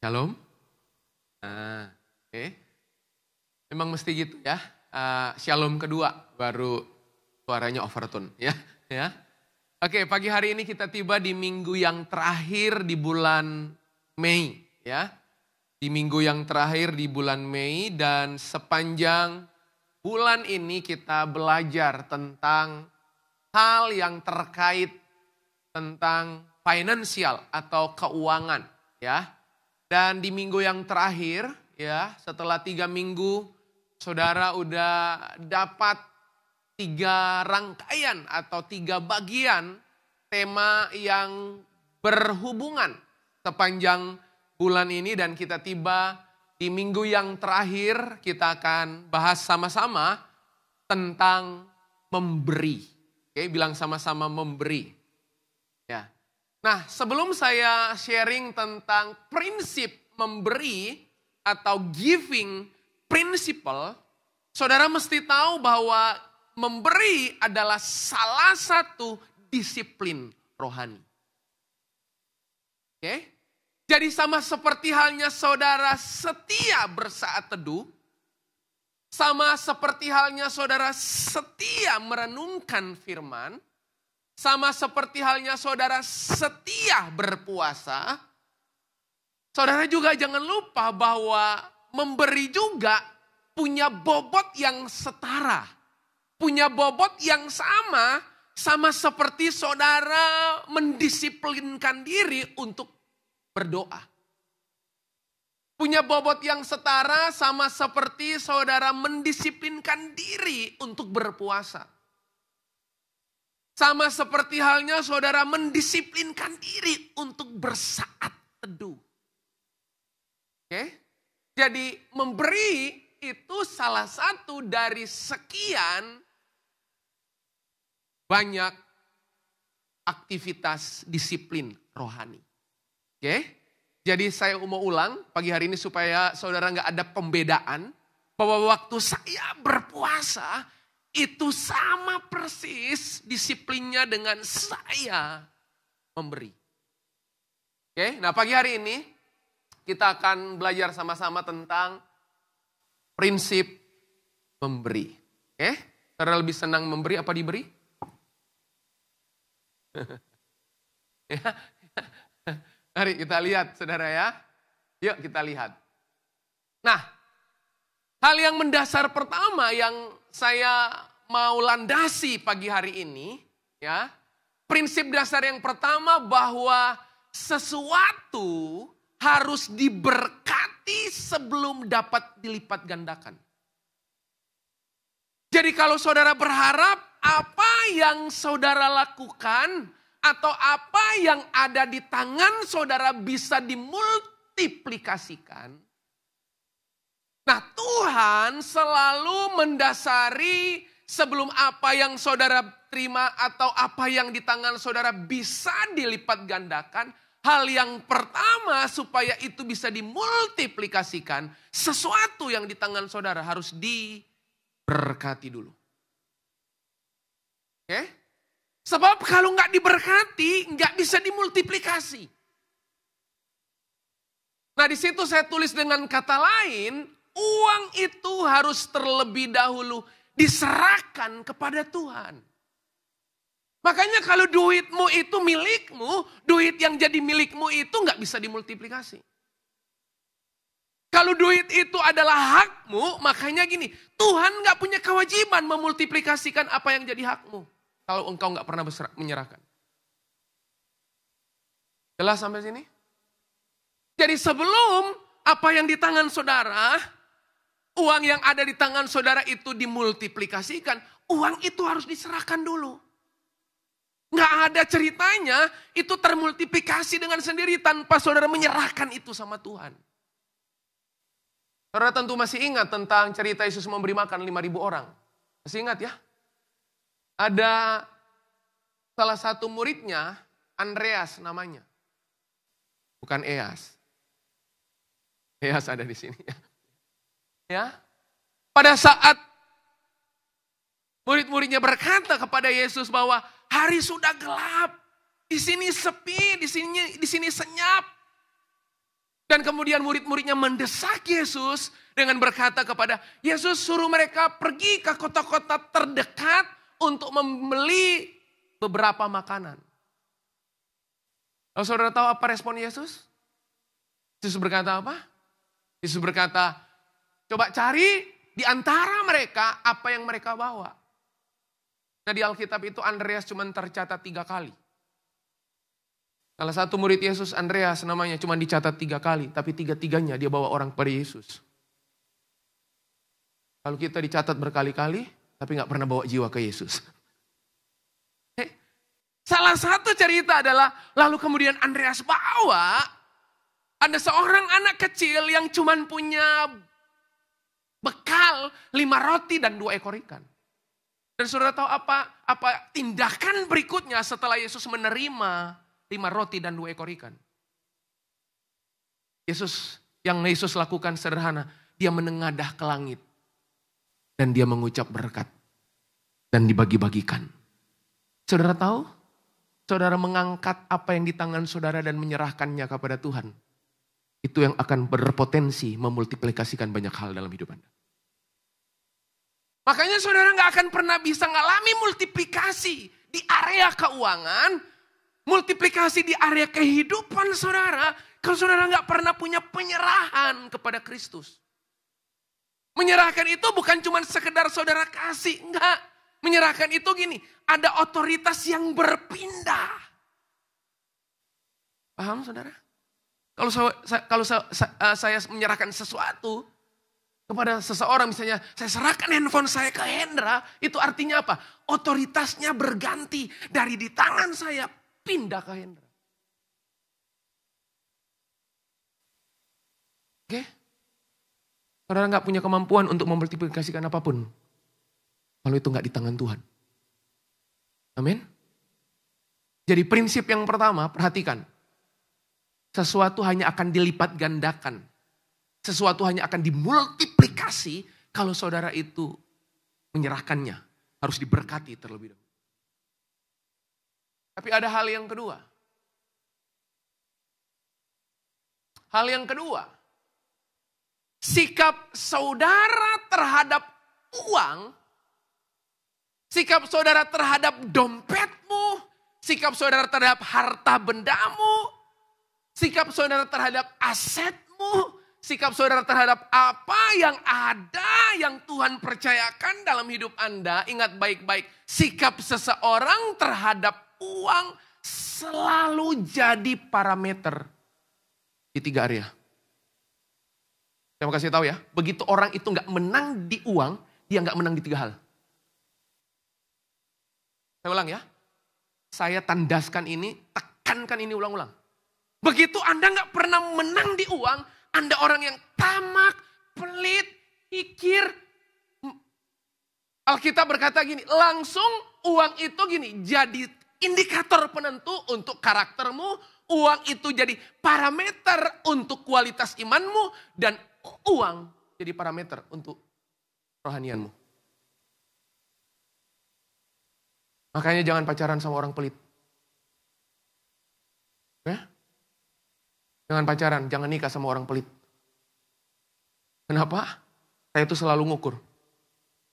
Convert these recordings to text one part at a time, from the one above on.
Shalom. Oke. Memang mesti gitu ya. Shalom kedua baru suaranya overtone ya. Oke, pagi hari ini kita tiba di minggu yang terakhir di bulan Mei ya. Di minggu yang terakhir di bulan Mei dan sepanjang bulan ini kita belajar tentang hal yang terkait tentang finansial atau keuangan ya. Dan di minggu yang terakhir ya, setelah 3 minggu saudara udah dapat 3 rangkaian atau 3 bagian tema yang berhubungan sepanjang bulan ini. Dan kita tiba di minggu yang terakhir, kita akan bahas sama-sama tentang memberi. Oke, bilang sama-sama memberi. Ya. Nah, sebelum saya sharing tentang prinsip memberi atau giving principle, saudara mesti tahu bahwa memberi adalah salah satu disiplin rohani. Oke? Jadi sama seperti halnya saudara setia bersaat teduh, sama seperti halnya saudara setia merenungkan firman, sama seperti halnya saudara setia berpuasa, saudara juga jangan lupa bahwa memberi juga punya bobot yang setara. Punya bobot yang sama seperti saudara mendisiplinkan diri untuk berdoa. Punya bobot yang setara sama seperti saudara mendisiplinkan diri untuk berpuasa. Sama seperti halnya saudara mendisiplinkan diri untuk bersaat teduh. Oke? Jadi memberi itu salah satu dari sekian banyak aktivitas disiplin rohani. Oke? Jadi saya mau ulang pagi hari ini supaya saudara nggak ada pembedaan bahwa waktu saya berpuasa itu sama persis disiplinnya dengan saya memberi. Oke, nah pagi hari ini kita akan belajar sama-sama tentang prinsip memberi. Oke, saudara lebih senang memberi apa diberi? Ya. Mari kita lihat saudara ya. Yuk kita lihat. Nah, hal yang mendasar pertama yang saya mau landasi pagi hari ini, ya. Prinsip dasar yang pertama bahwa sesuatu harus diberkati sebelum dapat dilipat gandakan. Jadi kalau saudara berharap apa yang saudara lakukan atau apa yang ada di tangan saudara bisa dimultiplikasikan, nah Tuhan selalu mendasari sebelum apa yang saudara terima atau apa yang di tangan saudara bisa dilipat gandakan. Hal yang pertama supaya itu bisa dimultiplikasikan, sesuatu yang di tangan saudara harus diberkati dulu. Oke? Sebab kalau nggak diberkati, nggak bisa dimultiplikasi. Nah di situ saya tulis dengan kata lain, uang itu harus terlebih dahulu diserahkan kepada Tuhan. Makanya kalau duitmu itu milikmu, duit yang jadi milikmu itu nggak bisa dimultiplikasi. Kalau duit itu adalah hakmu, makanya gini, Tuhan nggak punya kewajiban memultiplikasikan apa yang jadi hakmu. Kalau engkau nggak pernah menyerahkan. Jelas sampai sini? Jadi sebelum apa yang di tangan saudara, uang yang ada di tangan saudara itu dimultiplikasikan, uang itu harus diserahkan dulu. Nggak ada ceritanya itu termultiplikasi dengan sendiri tanpa saudara menyerahkan itu sama Tuhan. Saudara tentu masih ingat tentang cerita Yesus memberi makan 5.000 orang. Masih ingat ya? Ada salah satu muridnya, Andreas namanya. Bukan Eas. Eas ada di sini ya. Ya. Pada saat murid-muridnya berkata kepada Yesus bahwa hari sudah gelap, di sini sepi, di sini senyap. Dan kemudian murid-muridnya mendesak Yesus dengan berkata kepada Yesus, suruh mereka pergi ke kota-kota terdekat untuk membeli beberapa makanan. Lalu saudara tahu apa respon Yesus? Yesus berkata apa? Yesus berkata, coba cari di antara mereka apa yang mereka bawa. Nah, di Alkitab itu Andreas cuma tercatat 3 kali. Salah satu murid Yesus, Andreas namanya, cuma dicatat 3 kali. Tapi 3-tiganya dia bawa orang kepada Yesus. Kalau kita dicatat berkali-kali, tapi gak pernah bawa jiwa ke Yesus. Salah satu cerita adalah, lalu kemudian Andreas bawa, ada seorang anak kecil yang cuma punya bekal 5 roti dan 2 ekor ikan. Dan saudara tahu apa tindakan berikutnya setelah Yesus menerima 5 roti dan 2 ekor ikan. Yesus lakukan sederhana. Dia menengadah ke langit. Dan dia mengucap berkat. Dan dibagi-bagikan. Saudara tahu? Saudara mengangkat apa yang di tangan saudara dan menyerahkannya kepada Tuhan. Itu yang akan berpotensi memultiplikasikan banyak hal dalam hidup Anda. Makanya saudara gak akan pernah bisa ngalami multiplikasi di area keuangan, multiplikasi di area kehidupan saudara, kalau saudara gak pernah punya penyerahan kepada Kristus. Menyerahkan itu bukan cuma sekedar saudara kasih, enggak. Menyerahkan itu gini, ada otoritas yang berpindah. Paham saudara? Kalau saya menyerahkan sesuatu kepada seseorang, misalnya saya serahkan handphone saya ke Hendra, itu artinya apa? Otoritasnya berganti dari di tangan saya pindah ke Hendra. Oke? Saudara nggak punya kemampuan untuk memultiplikasikan apapun kalau itu nggak di tangan Tuhan. Amin. Jadi prinsip yang pertama, perhatikan. Sesuatu hanya akan dilipat gandakan. Sesuatu hanya akan dimultiplikasi kalau saudara itu menyerahkannya. Harus diberkati terlebih dahulu. Tapi ada hal yang kedua. Hal yang kedua. Sikap saudara terhadap uang. Sikap saudara terhadap dompetmu. Sikap saudara terhadap harta bendamu. Sikap saudara terhadap asetmu. Sikap saudara terhadap apa yang ada yang Tuhan percayakan dalam hidup Anda. Ingat baik-baik. Sikap seseorang terhadap uang selalu jadi parameter di 3 area. Saya mau kasih tahu ya. Begitu orang itu gak menang di uang, dia gak menang di 3 hal. Saya ulang ya. Saya tandaskan ini, tekankan ini ulang-ulang. Begitu Anda gak pernah menang di uang, Anda orang yang tamak, pelit, pikir. Alkitab berkata gini, langsung uang itu gini, jadi indikator penentu untuk karaktermu. Uang itu jadi parameter untuk kualitas imanmu. Dan uang jadi parameter untuk rohanianmu. Makanya jangan pacaran sama orang pelit. Ya? Jangan pacaran, jangan nikah sama orang pelit. Kenapa? Saya itu selalu ngukur.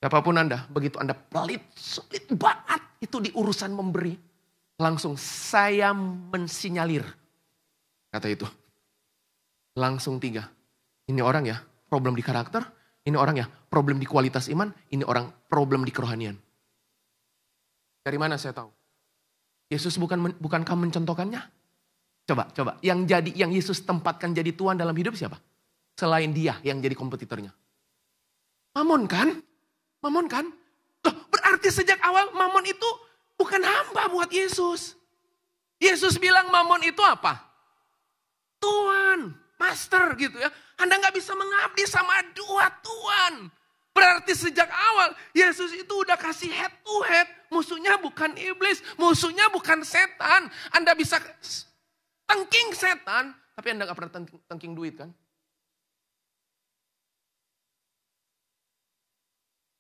Siapapun Anda, begitu Anda pelit, sulit banget. Itu di urusan memberi. Langsung saya mensinyalir. Kata itu. Langsung 3. Ini orang ya, problem di karakter. Ini orang ya, problem di kualitas iman. Ini orang problem di kerohanian. Dari mana saya tahu? Yesus bukankah mencontohkannya? Coba. Yang Yesus tempatkan jadi Tuhan dalam hidup siapa? Selain dia yang jadi kompetitornya. Mamon kan? Loh, berarti sejak awal Mamon itu bukan hamba buat Yesus. Yesus bilang Mamon itu apa? Tuan, master gitu ya. Anda gak bisa mengabdi sama 2 tuan. Berarti sejak awal Yesus itu udah kasih head to head. Musuhnya bukan iblis, musuhnya bukan setan. Anda bisa tengking setan, tapi Anda gak pernah tengking duit kan?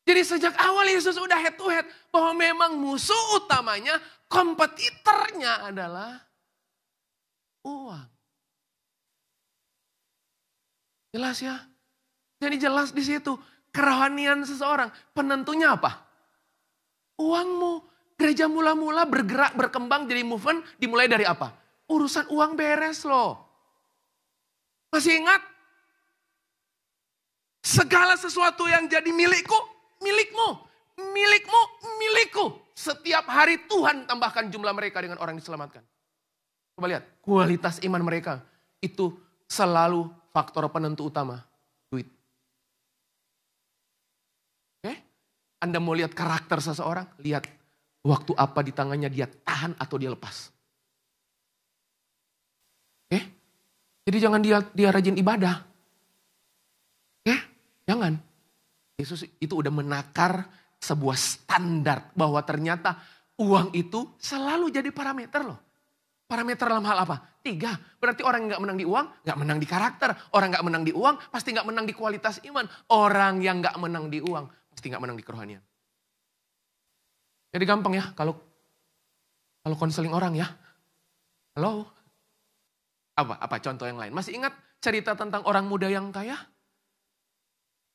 Jadi sejak awal Yesus udah head to head. Bahwa memang musuh utamanya, kompetitornya adalah uang. Jelas ya? Jadi jelas di situ. Kerohanian seseorang. Penentunya apa? Uangmu. Gereja mula-mula bergerak, berkembang, jadi movement. Dimulai dari apa? Urusan uang beres loh. Masih ingat? Segala sesuatu yang jadi milikku, milikmu. Milikmu, milikku. Setiap hari Tuhan tambahkan jumlah mereka dengan orang diselamatkan. Coba lihat, kualitas iman mereka. Itu selalu faktor penentu utama. Duit. Oke? Anda mau lihat karakter seseorang? Lihat waktu apa di tangannya dia tahan atau dia lepas. Oke? Jadi jangan dia rajin ibadah. Oke? Jangan. Yesus itu udah menakar sebuah standar bahwa ternyata uang itu selalu jadi parameter loh. Parameter dalam hal apa? 3. Berarti orang yang gak menang di uang, gak menang di karakter. Orang gak menang di uang, pasti gak menang di kualitas iman. Orang yang gak menang di uang, pasti gak menang di kerohanian. Jadi gampang ya kalau konseling orang ya. Halo? Apa contoh yang lain? Masih ingat cerita tentang orang muda yang kaya?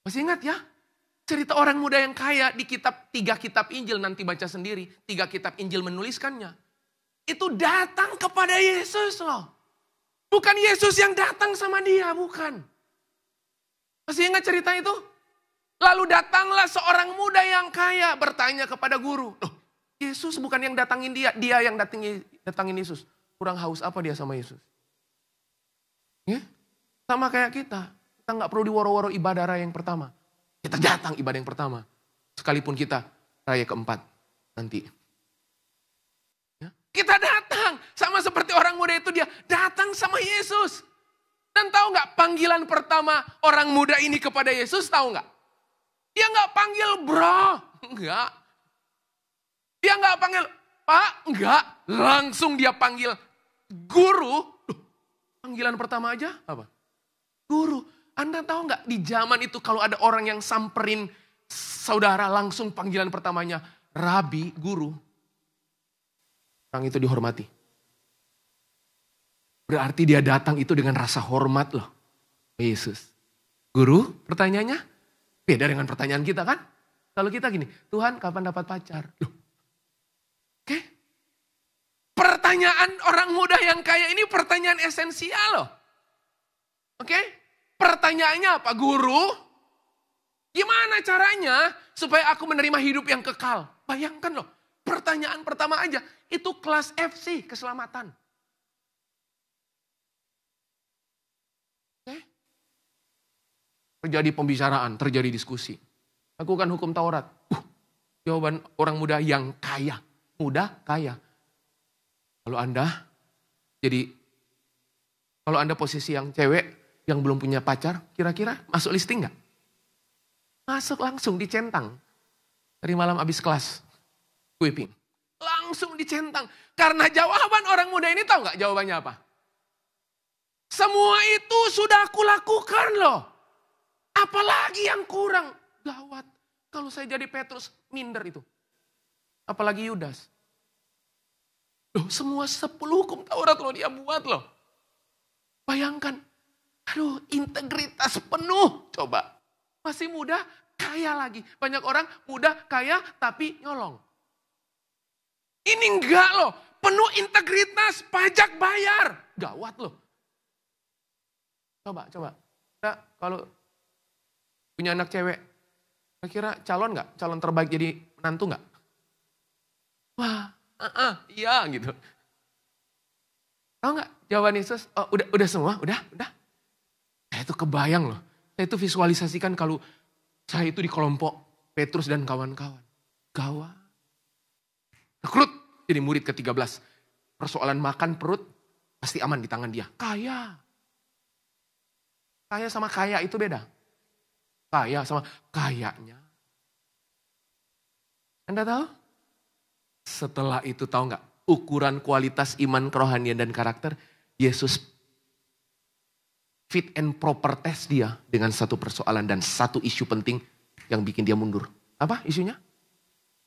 Masih ingat ya? Cerita orang muda yang kaya di 3 kitab Injil, nanti baca sendiri. 3 kitab Injil menuliskannya. Itu datang kepada Yesus loh. Bukan Yesus yang datang sama dia, bukan. Masih ingat cerita itu? Lalu datanglah seorang muda yang kaya bertanya kepada guru. Loh, Yesus bukan yang datangin dia yang datangin Yesus. Kurang haus apa dia sama Yesus? Ya? Sama kayak kita. Kita gak perlu diworo-woro ibadah raya yang pertama. Kita datang ibadah yang pertama. Sekalipun kita raya keempat nanti. Ya? Kita datang. Sama seperti orang muda itu, dia datang sama Yesus. Dan tahu gak panggilan pertama orang muda ini kepada Yesus, tahu gak? Dia gak panggil bro. Enggak. Dia gak panggil pak. Enggak. Langsung dia panggil guru. Panggilan pertama aja apa? Guru. Anda tahu nggak di zaman itu kalau ada orang yang samperin saudara langsung panggilan pertamanya rabi, guru. Orang itu dihormati. Berarti dia datang itu dengan rasa hormat loh. Yesus. Guru, pertanyaannya beda dengan pertanyaan kita kan? Kalau kita gini, Tuhan kapan dapat pacar? Loh. Oke. Pertanyaan orang muda yang kaya ini pertanyaan esensial loh. Oke. Pertanyaannya apa? Guru, gimana caranya supaya aku menerima hidup yang kekal? Bayangkan loh, pertanyaan pertama aja, itu kelas FC, keselamatan. Oke? Terjadi pembicaraan, terjadi diskusi. Lakukan hukum Taurat. Jawaban orang muda yang kaya. Muda, kaya. Kalau Anda posisi yang cewek, yang belum punya pacar, kira-kira masuk listing gak? Masuk langsung dicentang. Dari malam habis kelas, whipping. Langsung dicentang. Karena jawaban orang muda ini tahu gak jawabannya apa? Semua itu sudah aku lakukan loh. Apalagi yang kurang? Gawat. Kalau saya jadi Petrus, minder itu. Apalagi Yudas. Loh, semua 10 hukum Taurat loh dia buat loh. Bayangkan. Aduh, integritas penuh. Coba. Masih muda, kaya lagi. Banyak orang muda, kaya, tapi nyolong. Ini enggak loh. Penuh integritas, pajak bayar. Gawat loh. Coba. Nah, kalau punya anak cewek, kira-kira calon enggak? Calon terbaik jadi menantu enggak? Wah, iya gitu. Tahu enggak jawaban Yesus? Oh, udah semua, udah. Saya itu kebayang loh. Saya itu visualisasikan kalau saya itu di kelompok Petrus dan kawan-kawan. Gawat. Rekrut jadi murid ke-13. Persoalan makan perut pasti aman di tangan dia. Kaya. Kaya sama kaya itu beda. Kaya sama kayanya. Anda tahu? Setelah itu tahu nggak? Ukuran kualitas iman, kerohanian dan karakter. Yesus fit and proper test dia dengan satu persoalan dan satu isu penting yang bikin dia mundur. Apa isunya?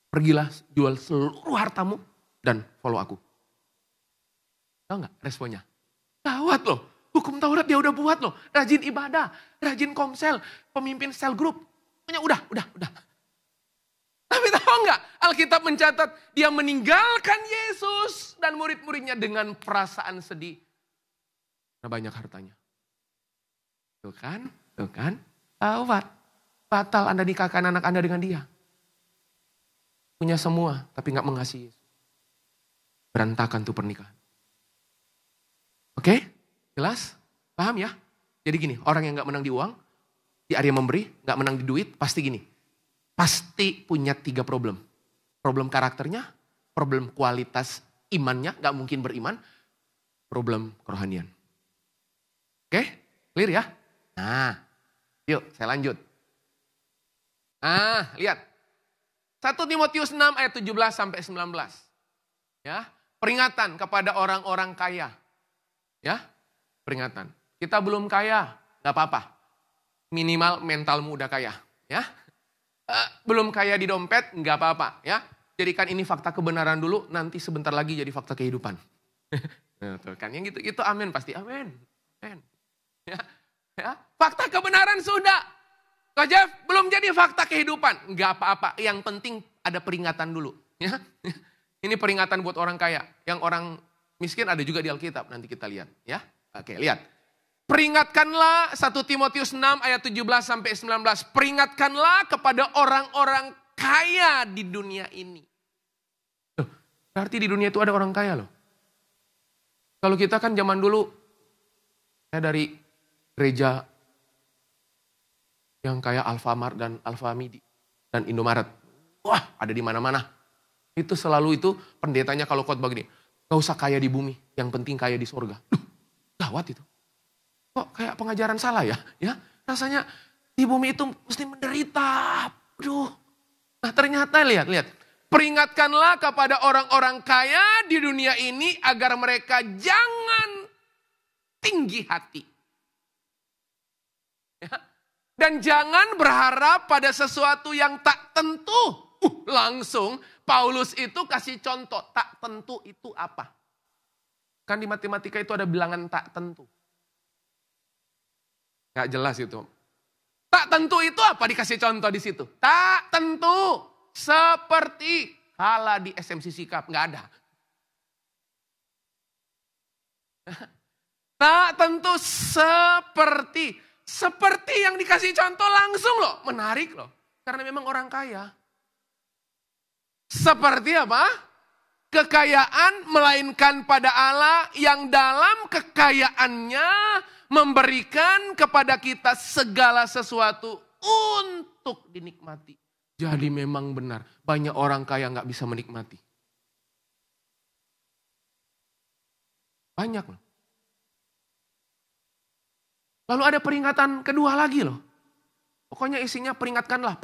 Pergilah jual seluruh hartamu dan follow aku. Tahu nggak responnya? Gawat loh. Hukum Taurat dia udah buat loh. Rajin ibadah, rajin komsel, pemimpin sel grup. Pokoknya udah. Tapi tahu nggak? Alkitab mencatat dia meninggalkan Yesus dan murid-muridnya dengan perasaan sedih. Karena banyak hartanya. Tuh kan? Taubat. Batal Anda nikahkan anak Anda dengan dia. Punya semua tapi nggak mengasihi Yesus. Berantakan tuh pernikahan. Oke? Jelas? Paham ya? Jadi gini, orang yang gak menang di uang, di area memberi, gak menang di duit, pasti gini. Pasti punya 3 problem. Problem karakternya, problem kualitas imannya, gak mungkin beriman, problem kerohanian. Oke? Clear ya? Nah, yuk saya lanjut. Lihat. 1 Timotius 6 ayat 17 sampai 19. Ya, peringatan kepada orang-orang kaya. Ya, peringatan. Kita belum kaya, gak apa-apa. Minimal mentalmu udah kaya. Ya, belum kaya di dompet, gak apa-apa. Ya, jadikan ini fakta kebenaran dulu, nanti sebentar lagi jadi fakta kehidupan. Nah, tuh kan yang gitu amin pasti amin. Ya, fakta kebenaran sudah. Kak Jeff, belum jadi fakta kehidupan, gak apa-apa. Yang penting ada peringatan dulu. Ya, ini peringatan buat orang kaya. Yang orang miskin ada juga di Alkitab, nanti kita lihat. Ya, oke, lihat. Peringatkanlah 1 Timotius 6 ayat 17 sampai 19. Peringatkanlah kepada orang-orang kaya di dunia ini. Loh, berarti di dunia itu ada orang kaya loh. Kalau kita kan zaman dulu, saya dari gereja yang kayak Alfamart dan Alfamidi dan Indomaret. Wah, ada di mana-mana. Itu selalu itu pendetanya kalau khotbah begini. Gak usah kaya di bumi, yang penting kaya di sorga. Gawat itu. Kok kayak pengajaran salah ya? Ya, rasanya di bumi itu mesti menderita. Aduh. Nah ternyata lihat. Peringatkanlah kepada orang-orang kaya di dunia ini agar mereka jangan tinggi hati. Ya. Dan jangan berharap pada sesuatu yang tak tentu. Langsung Paulus itu kasih contoh, tak tentu itu apa? Kan di matematika itu ada bilangan tak tentu. Gak jelas itu. Tak tentu itu apa dikasih contoh di situ? Tak tentu seperti kala di SMCC Cup, gak ada. Tak tentu seperti yang dikasih contoh langsung loh, menarik loh. Karena memang orang kaya. Seperti apa? Kekayaan melainkan pada Allah yang dalam kekayaannya memberikan kepada kita segala sesuatu untuk dinikmati. Jadi memang benar, banyak orang kaya gak bisa menikmati. Banyak loh. Lalu ada peringatan kedua lagi loh. Pokoknya isinya peringatkanlah.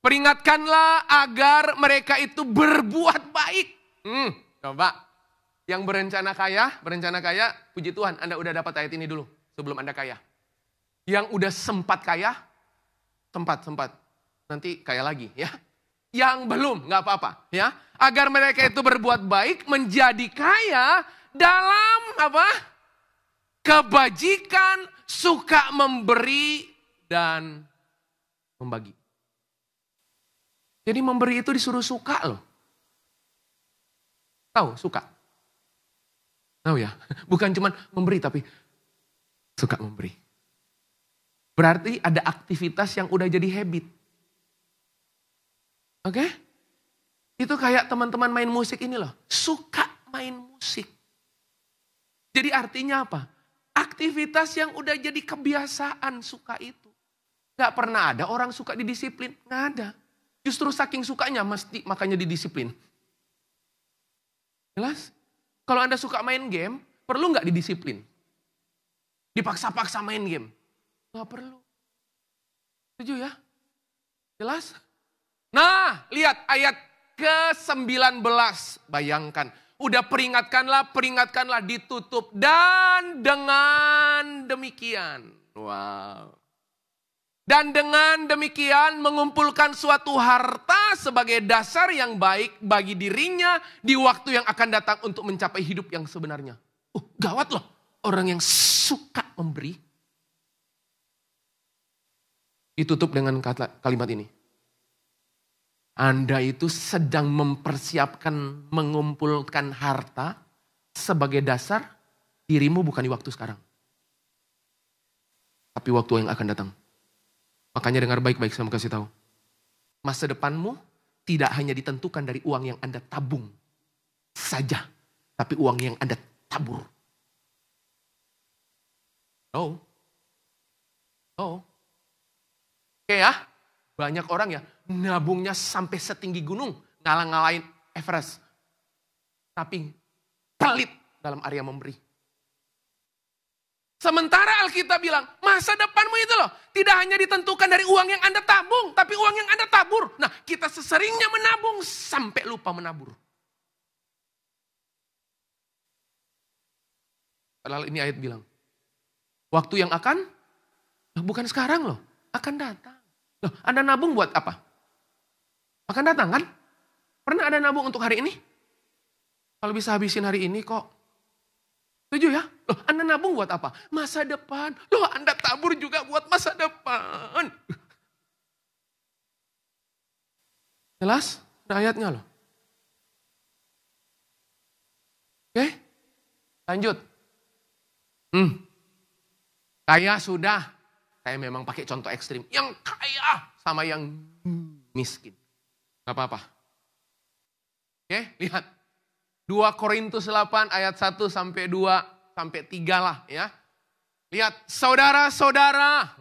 Peringatkanlah agar mereka itu berbuat baik. Coba. Yang berencana kaya, puji Tuhan Anda udah dapat ayat ini dulu sebelum Anda kaya. Yang udah sempat kaya, sempat. Nanti kaya lagi ya. Yang belum, gak apa-apa ya. Agar mereka itu berbuat baik, menjadi kaya dalam apa? Kebajikan, suka memberi dan membagi. Jadi memberi itu disuruh suka loh. Tahu, suka. Tahu ya, bukan cuma memberi tapi suka memberi. Berarti ada aktivitas yang udah jadi habit. Oke? Itu kayak teman-teman main musik ini loh. Suka main musik. Jadi artinya apa? Aktivitas yang udah jadi kebiasaan suka itu. Gak pernah ada orang suka didisiplin. Gak ada. Justru saking sukanya mesti makanya didisiplin. Jelas? Kalau Anda suka main game, perlu gak didisiplin? Dipaksa-paksa main game? Gak perlu. Setuju ya? Jelas? Nah, lihat ayat ke-19. Bayangkan. Udah peringatkanlah, ditutup. Dan dengan demikian. Wow. Dan dengan demikian mengumpulkan suatu harta sebagai dasar yang baik bagi dirinya di waktu yang akan datang untuk mencapai hidup yang sebenarnya. Gawat loh, orang yang suka memberi. Ditutup dengan kalimat ini. Anda itu sedang mempersiapkan mengumpulkan harta sebagai dasar dirimu bukan di waktu sekarang. Tapi waktu yang akan datang. Makanya dengar baik-baik saya mau kasih tahu. Masa depanmu tidak hanya ditentukan dari uang yang Anda tabung saja. Tapi uang yang Anda tabur. Oke ya, banyak orang ya nabungnya sampai setinggi gunung. Ngalang-ngalain Everest. Tapi pelit dalam area memberi. Sementara Alkitab bilang, masa depanmu itu loh, tidak hanya ditentukan dari uang yang Anda tabung, tapi uang yang Anda tabur. Nah, kita seseringnya menabung sampai lupa menabur. Padahal ini ayat bilang, waktu yang akan, bukan sekarang loh, akan datang. Loh, Anda nabung buat apa? Akan datang kan? Pernah ada nabung untuk hari ini? Kalau bisa habisin hari ini kok. Setuju ya? Loh, Anda nabung buat apa? Masa depan. Loh, Anda tabur juga buat masa depan. Jelas? Ada ayatnya loh. Oke? Lanjut. Kaya sudah. Saya memang pakai contoh ekstrim. Yang kaya sama yang miskin. Gak apa-apa. Oke, lihat. 2 Korintus 8 ayat 1 sampai 2 sampai 3 lah ya. Lihat, saudara-saudara,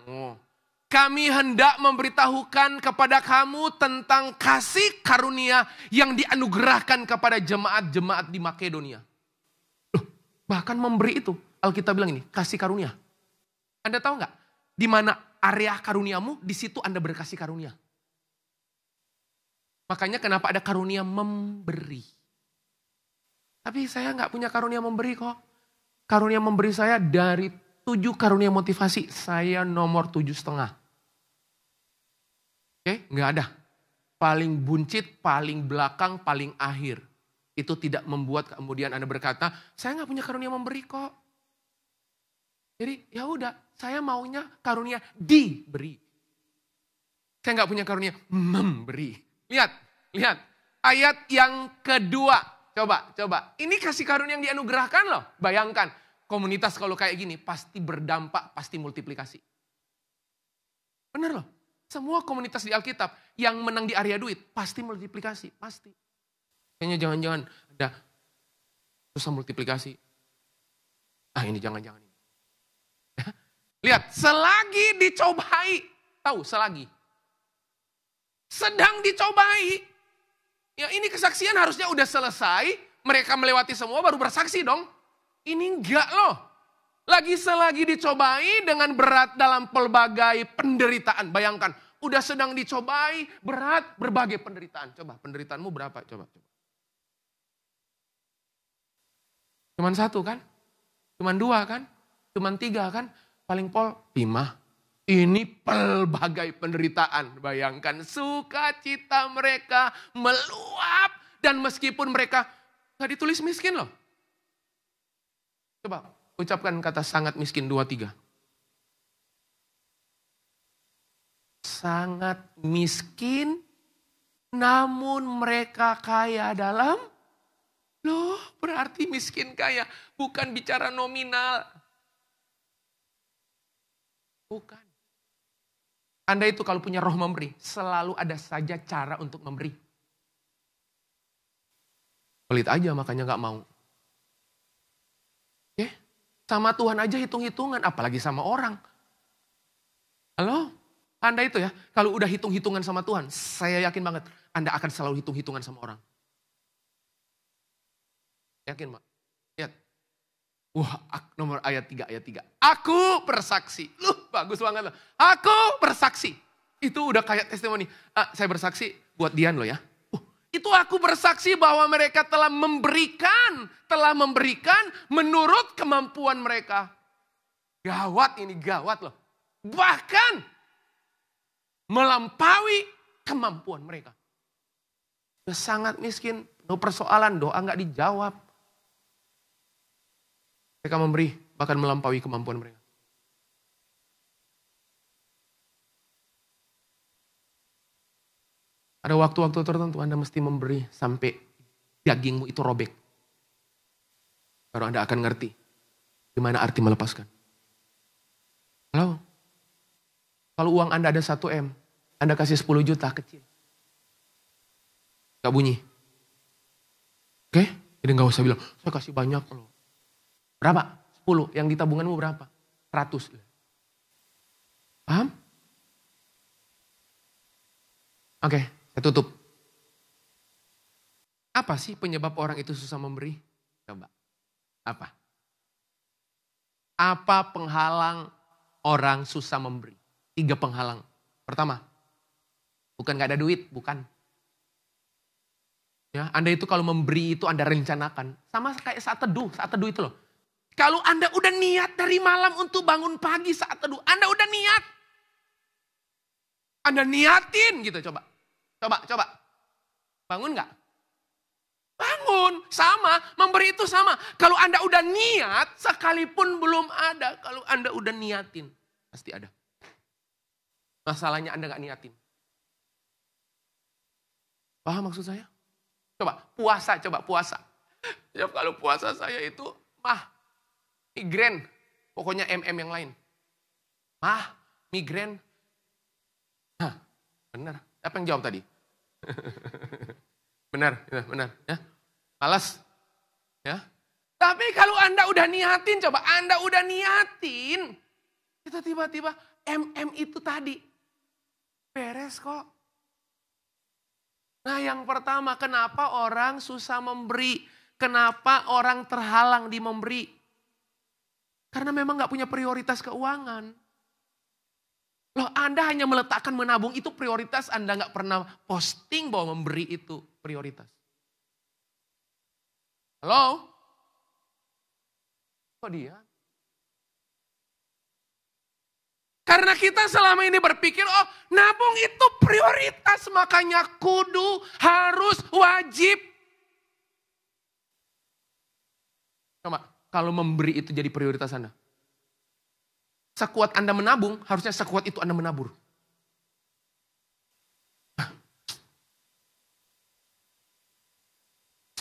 kami hendak memberitahukan kepada kamu tentang kasih karunia yang dianugerahkan kepada jemaat-jemaat di Makedonia. Loh, bahkan memberi itu, Alkitab bilang ini, kasih karunia. Anda tahu nggak? Di mana area karuniamu, di situ Anda berkasih karunia. Makanya kenapa ada karunia memberi. Tapi saya nggak punya karunia memberi kok. Karunia memberi saya dari 7 karunia motivasi. Saya nomor 7,5. Oke, nggak ada. Paling buncit, paling belakang, paling akhir. Itu tidak membuat kemudian Anda berkata, saya nggak punya karunia memberi kok. Jadi ya udah, saya maunya karunia diberi. Saya nggak punya karunia memberi. Lihat. Ayat yang kedua. Coba. Ini kasih karunia yang dianugerahkan loh. Bayangkan, komunitas kalau kayak gini pasti berdampak, pasti multiplikasi. Bener loh. Semua komunitas di Alkitab yang menang di area duit pasti multiplikasi, pasti. Kayaknya jangan-jangan ada susah multiplikasi. Ini jangan-jangan. Lihat, selagi dicobai. Tahu, selagi. Sedang dicobai. Ya ini kesaksian harusnya udah selesai, mereka melewati semua baru bersaksi dong. Ini enggak loh. Selagi dicobai dengan berat dalam pelbagai penderitaan. Bayangkan, udah sedang dicobai berat berbagai penderitaan. Coba, penderitaanmu berapa? Coba. Cuman 1 kan? Cuman 2 kan? Cuman 3 kan? Paling pol 5. Ini pelbagai penderitaan. Bayangkan sukacita mereka meluap. Dan meskipun mereka gak ditulis miskin loh. Coba ucapkan kata sangat miskin 2, 3. Sangat miskin namun mereka kaya dalam. Loh berarti miskin kaya. Bukan bicara nominal. Bukan. Anda itu kalau punya roh memberi, selalu ada saja cara untuk memberi. Pelit aja makanya gak mau. Oke? Sama Tuhan aja hitung-hitungan, apalagi sama orang. Halo? Anda itu ya, kalau udah hitung-hitungan sama Tuhan, saya yakin banget Anda akan selalu hitung-hitungan sama orang. Yakin Pak? Lihat. Wah, nomor ayat 3. Aku bersaksi. Loh, bagus banget loh. Aku bersaksi. Itu udah kayak testimoni. Saya bersaksi buat Dian loh ya. Itu aku bersaksi bahwa mereka telah memberikan menurut kemampuan mereka. Gawat ini, gawat loh. Bahkan Melampaui kemampuan mereka. Sudah sangat miskin, penuh persoalan, doa nggak dijawab. Mereka memberi, bahkan melampaui kemampuan mereka. Ada waktu-waktu tertentu Anda mesti memberi sampai dagingmu itu robek. Baru Anda akan ngerti gimana arti melepaskan. Halo? Kalau uang Anda ada 1 M, Anda kasih 10 juta, kecil. Gak bunyi. Oke? Jadi gak usah bilang, saya kasih banyak loh. Berapa? 10. Yang di tabunganmu berapa? 100. Paham? Oke, saya tutup. Apa sih penyebab orang itu susah memberi? Coba. Apa? Apa penghalang orang susah memberi? 3 penghalang. Pertama, bukan gak ada duit, bukan. Ya, Anda itu kalau memberi itu Anda rencanakan. Sama kayak saat teduh itu loh. Kalau Anda udah niat dari malam untuk bangun pagi saat teduh, Anda udah niat. Anda niatin gitu, coba. Bangun gak? Bangun, sama, memberi itu sama. Kalau Anda udah niat, sekalipun belum ada, kalau Anda udah niatin, pasti ada. Masalahnya Anda gak niatin. Paham maksud saya? Coba puasa. Ya, kalau puasa saya itu migrain. Pokoknya yang lain. Migrain. Benar. Siapa yang jawab tadi? Benar. Ya. Malas. Ya. Tapi kalau Anda udah niatin, itu tiba-tiba itu tadi beres kok. Nah, yang pertama, kenapa orang susah memberi? Kenapa orang terhalang di memberi? Karena memang gak punya prioritas keuangan. Loh, Anda hanya meletakkan menabung itu prioritas, Anda gak pernah posting bahwa memberi itu prioritas. Halo? Kok dia? Karena kita selama ini berpikir, nabung itu prioritas, makanya kudu, harus, wajib. Coba, kalau memberi itu jadi prioritas Anda. Sekuat Anda menabung, harusnya sekuat itu Anda menabur.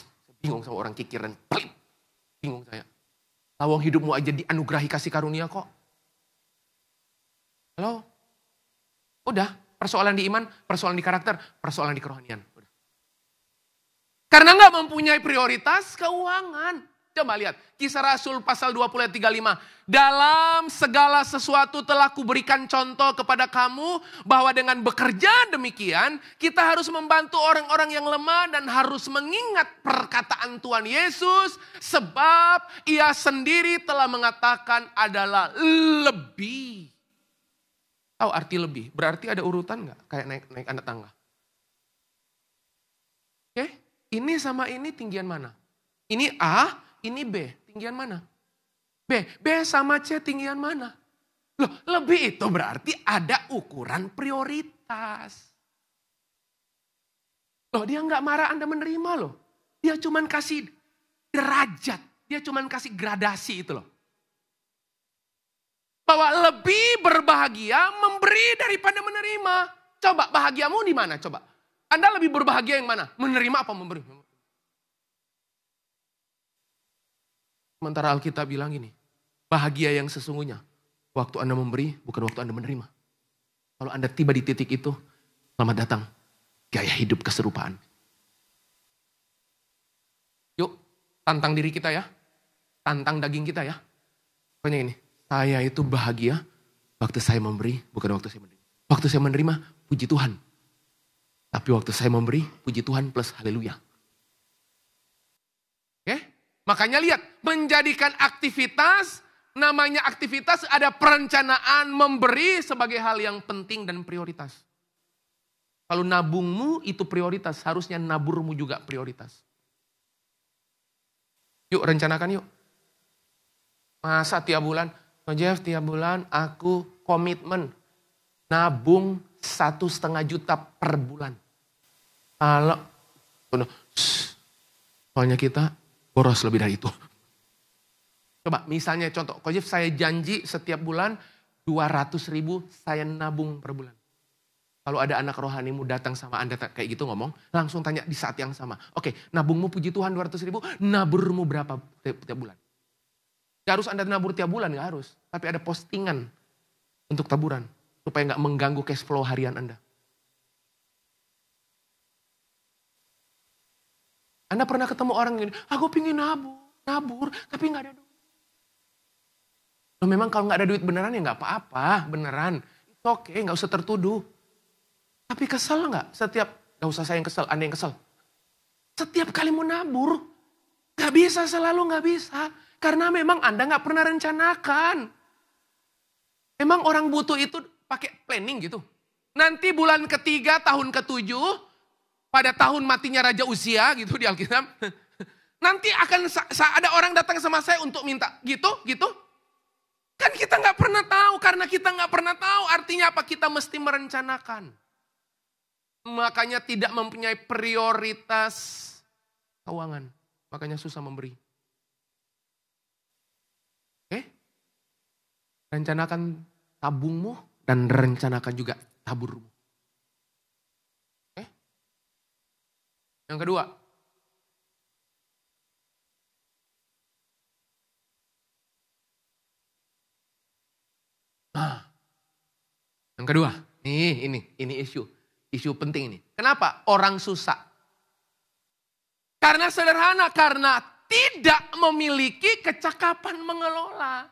Saya bingung sama orang kikir dan pelit. Bingung saya. Lawang hidupmu aja dianugerahi kasih karunia kok. Halo? Udah, persoalan di iman, persoalan di karakter, persoalan di kerohanian. Udah. Karena gak mempunyai prioritas keuangan. Coba lihat, Kisah Rasul pasal 20 ayat 35. Dalam segala sesuatu telah kuberikan contoh kepada kamu, bahwa dengan bekerja demikian, kita harus membantu orang-orang yang lemah dan harus mengingat perkataan Tuhan Yesus, sebab ia sendiri telah mengatakan adalah lebih. Tahu arti lebih? Berarti ada urutan nggak? Kayak naik anak tangga. Oke, ini sama ini tinggian mana? Ini A, ini B. Tinggian mana? B sama C tinggian mana? Loh, lebih itu berarti ada ukuran prioritas. Loh, dia nggak marah Anda menerima loh. Dia cuman kasih derajat. Dia cuman kasih gradasi itu loh. Bahwa lebih berbahagia memberi daripada menerima. Coba bahagiamu di mana? Coba. Anda lebih berbahagia yang mana? Menerima apa memberi? Sementara Alkitab bilang gini. Bahagia yang sesungguhnya. Waktu Anda memberi bukan waktu Anda menerima. Kalau Anda tiba di titik itu. Selamat datang. Gaya hidup keserupaan. Yuk. Tantang diri kita ya. Tantang daging kita ya. Pokoknya ini. Saya itu bahagia waktu saya memberi, bukan waktu saya menerima. Waktu saya menerima, puji Tuhan. Tapi waktu saya memberi, puji Tuhan plus haleluya. Oke? Makanya lihat, menjadikan aktivitas, namanya aktivitas ada perencanaan memberi sebagai hal yang penting dan prioritas. Kalau nabungmu itu prioritas, harusnya naburmu juga prioritas. Yuk rencanakan yuk. Masa tiap bulan, Jeff, tiap bulan aku komitmen nabung 1,5 juta per bulan. Kalau, soalnya kita boros lebih dari itu. Coba misalnya contoh, Coach Jeff saya janji setiap bulan 200.000 saya nabung per bulan. Kalau ada anak rohanimu datang sama Anda kayak gitu ngomong, langsung tanya di saat yang sama. Oke, nabungmu puji Tuhan 200.000, naburmu berapa tiap bulan? Gak harus Anda nabur tiap bulan, gak harus. Tapi ada postingan untuk taburan. Supaya gak mengganggu cash flow harian Anda. Anda pernah ketemu orang gini, aku pingin nabur, tapi gak ada duit. Loh, memang kalau gak ada duit beneran ya gak apa-apa, beneran. It's okay, gak usah tertuduh. Tapi kesel gak? Gak usah saya yang kesel, Anda yang kesel. Setiap kali mau nabur, gak bisa, selalu gak bisa. Karena memang Anda gak pernah rencanakan. Memang orang butuh itu pakai planning gitu. Nanti bulan ketiga, tahun ke-7, pada tahun matinya Raja Uzia gitu di Alkitab. Nanti akan ada orang datang sama saya untuk minta gitu. Kan kita gak pernah tahu, karena kita gak pernah tahu artinya apa, kita mesti merencanakan. Makanya tidak mempunyai prioritas keuangan. Makanya susah memberi. Oke? Rencanakan tabungmu dan rencanakan juga taburmu. Oke? Yang kedua. Yang kedua. Ini isu penting ini. Kenapa orang susah? Karena sederhana, karena tidak memiliki kecakapan mengelola.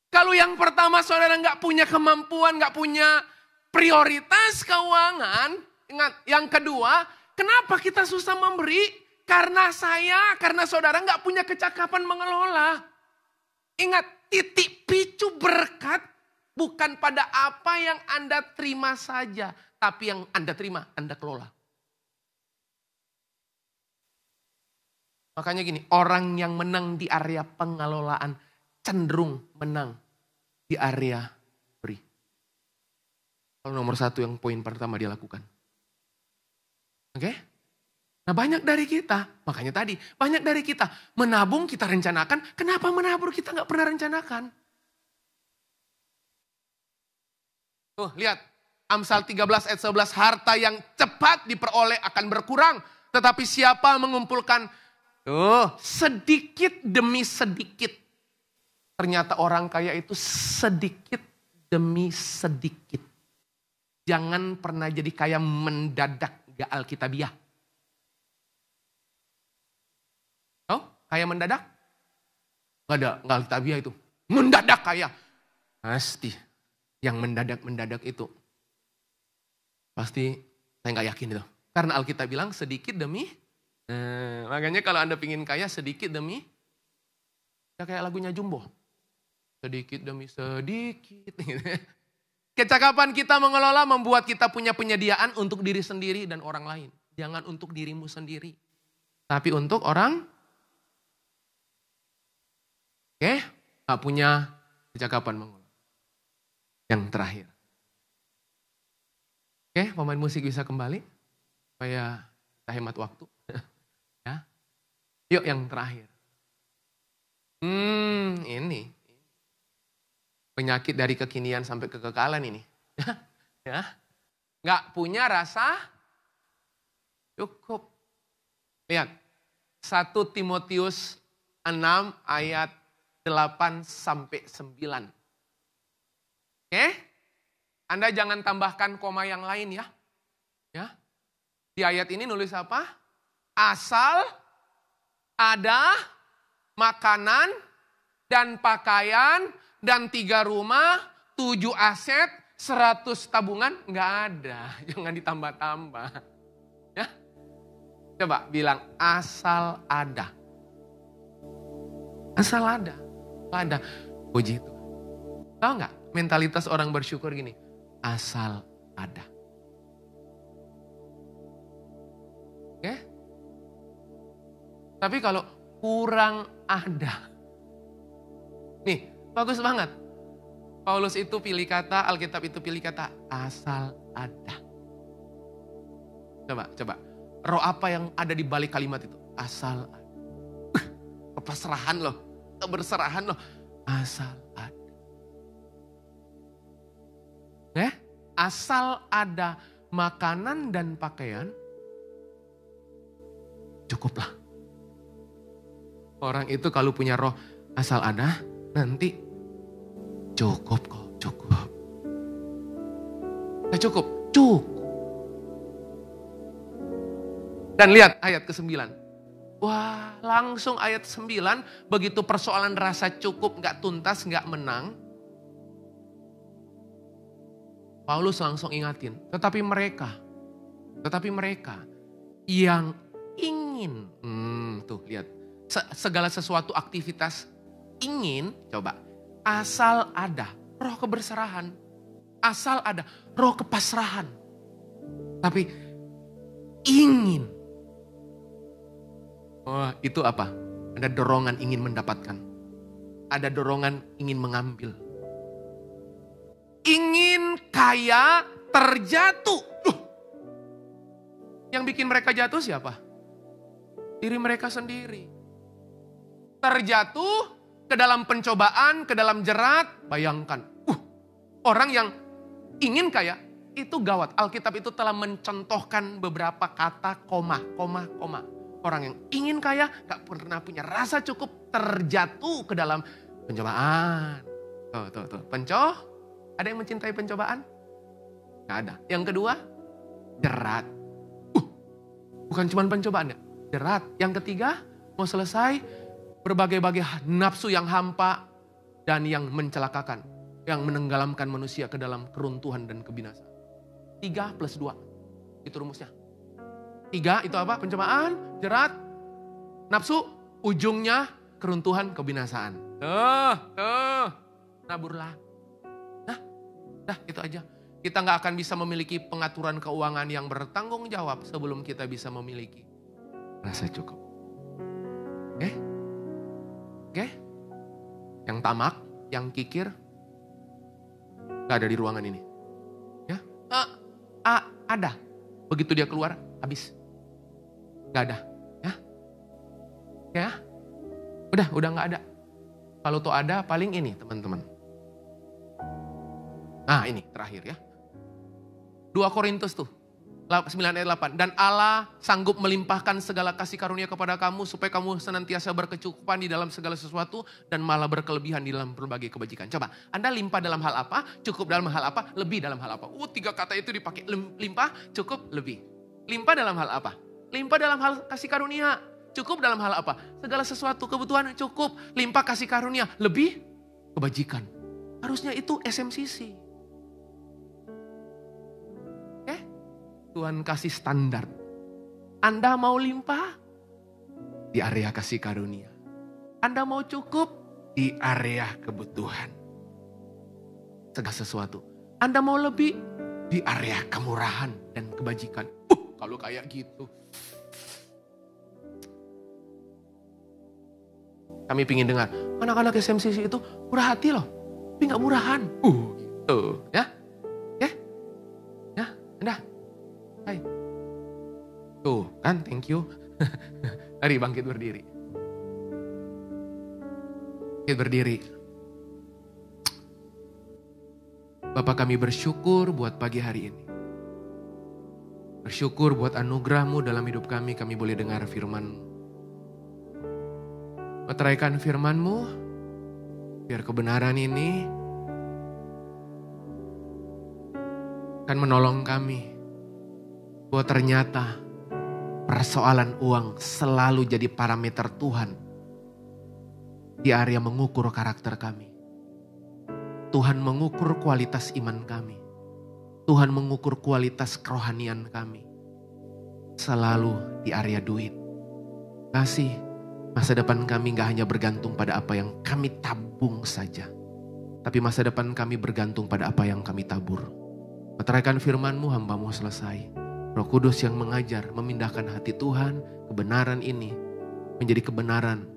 Kalau yang pertama saudara nggak punya kemampuan, nggak punya prioritas keuangan. Ingat, yang kedua, kenapa kita susah memberi? Karena saudara nggak punya kecakapan mengelola. Ingat, titik picu berkat bukan pada apa yang Anda terima saja. Tapi yang Anda terima, Anda kelola. Makanya gini, orang yang menang di area pengelolaan cenderung menang di area beri. Kalau nomor 1 yang poin pertama dia lakukan. Oke? Nah banyak dari kita, makanya tadi, banyak dari kita menabung kita rencanakan, kenapa menabur kita gak pernah rencanakan? Tuh lihat, Amsal 13 ayat 11, harta yang cepat diperoleh akan berkurang. Tetapi siapa mengumpulkan sedikit demi sedikit. Ternyata orang kaya itu sedikit demi sedikit. Jangan pernah jadi kaya mendadak, gak alkitabiah. Oh, kaya mendadak? Gak alkitabiah itu. Mendadak kaya. Pasti yang mendadak itu. Pasti saya gak yakin itu. Karena Alkitab bilang sedikit demi. Makanya kalau Anda pingin kaya sedikit demi. Ya kayak lagunya Jumbo. Sedikit demi sedikit. Kecakapan kita mengelola membuat kita punya penyediaan untuk diri sendiri dan orang lain. Jangan untuk dirimu sendiri. Tapi untuk orang. Oke. Gak punya kecakapan mengelola. Yang terakhir. Oke, pemain musik bisa kembali. Supaya kita hemat waktu. Ya. Yuk yang terakhir. Ini. Penyakit dari kekinian sampai kekekalan ini. Ya. Gak punya rasa cukup. Lihat. 1 Timotius 6 ayat 8 sampai 9. Oke? Anda jangan tambahkan koma yang lain ya. Ya. Di ayat ini nulis apa? Asal ada makanan dan pakaian dan 3 rumah, 7 aset, 100 tabungan. Enggak ada. Jangan ditambah-tambah. Ya. Coba bilang asal ada. Asal ada. Ada. Puji Tuhan. Tahu nggak mentalitas orang bersyukur gini? Asal ada. Oke? Tapi kalau kurang ada. Nih, bagus banget. Paulus itu pilih kata, Alkitab itu pilih kata asal ada. Coba. Roh apa yang ada di balik kalimat itu? Asal ada. Kepasrahan loh, keberserahan loh. Asal ada. Asal ada makanan dan pakaian, cukuplah. Orang itu kalau punya roh asal ada, nanti cukup kok, cukup. Cukup. Dan lihat ayat ke-9. Wah, langsung ayat 9, begitu persoalan rasa cukup gak tuntas, gak menang. Paulus langsung ingatin, tetapi mereka yang ingin, tuh lihat, segala sesuatu aktivitas ingin, coba, asal ada roh keberserahan, asal ada roh kepasrahan, tapi ingin. Oh, itu apa? Ada dorongan ingin mendapatkan, ada dorongan ingin mengambil. Ingin kaya terjatuh. Yang bikin mereka jatuh siapa? Diri mereka sendiri. Terjatuh ke dalam pencobaan, ke dalam jerat. Bayangkan. Orang yang ingin kaya itu gawat. Alkitab itu telah mencontohkan beberapa kata koma. Orang yang ingin kaya gak pernah punya rasa cukup, terjatuh ke dalam pencobaan. Tuh. Ada yang mencintai pencobaan? Gak ada. Yang kedua, jerat. Bukan cuma pencobaan ya, jerat. Yang ketiga, mau selesai, berbagai-bagai nafsu yang hampa dan yang mencelakakan. Yang menenggelamkan manusia ke dalam keruntuhan dan kebinasaan. 3 plus 2, itu rumusnya. 3 itu apa? Pencobaan, jerat, nafsu, ujungnya keruntuhan, kebinasaan. Naburlah. Dah itu aja. Kita gak akan bisa memiliki pengaturan keuangan yang bertanggung jawab sebelum kita bisa memiliki rasa cukup. Oke? Yang tamak, yang kikir, gak ada di ruangan ini. Ya? Ada. Begitu dia keluar, habis. Gak ada. Ya? Udah gak ada. Kalau tuh ada, paling ini teman-teman. Nah ini terakhir ya. 2 Korintus tuh. 9 ayat 8. Dan Allah sanggup melimpahkan segala kasih karunia kepada kamu. Supaya kamu senantiasa berkecukupan di dalam segala sesuatu. Dan malah berkelebihan di dalam berbagai kebajikan. Coba, Anda limpah dalam hal apa? Cukup dalam hal apa? Lebih dalam hal apa? 3 kata itu dipakai. Limpah, cukup, lebih. Limpah dalam hal apa? Limpah dalam hal kasih karunia. Cukup dalam hal apa? Segala sesuatu kebutuhan cukup. Limpah kasih karunia. Lebih kebajikan. Harusnya itu SMCC. Tuhan kasih standar. Anda mau limpah? Di area kasih karunia. Anda mau cukup? Di area kebutuhan. Segala sesuatu. Anda mau lebih? Di area kemurahan dan kebajikan. Kalau kayak gitu. Kami pingin dengar. Anak-anak SMCC itu murah hati loh. Tapi gak murahan. Gitu. Ya? Anda. Hai. Tuh kan, thank you. Mari bangkit berdiri. Bangkit berdiri. Bapak, kami bersyukur buat pagi hari ini. Bersyukur buat anugerah-Mu dalam hidup kami boleh dengar firman-Mu. Meteraikan firman-Mu, biar kebenaran ini akan menolong kami. Bahwa ternyata persoalan uang selalu jadi parameter Tuhan di area mengukur karakter kami. Tuhan mengukur kualitas iman kami. Tuhan mengukur kualitas kerohanian kami. Selalu di area duit. Kasih, masa depan kami gak hanya bergantung pada apa yang kami tabung saja. Tapi masa depan kami bergantung pada apa yang kami tabur. Meteraikan firman-Mu, hamba-Mu selesai. Roh Kudus yang mengajar, memindahkan hati Tuhan, kebenaran ini menjadi kebenaran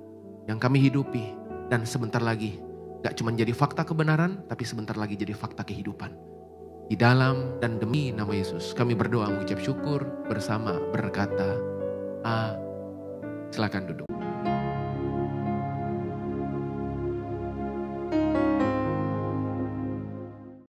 yang kami hidupi. Dan sebentar lagi gak cuma jadi fakta kebenaran, tapi sebentar lagi jadi fakta kehidupan. Di dalam dan demi nama Yesus, kami berdoa mengucap syukur bersama berkata, silakan duduk.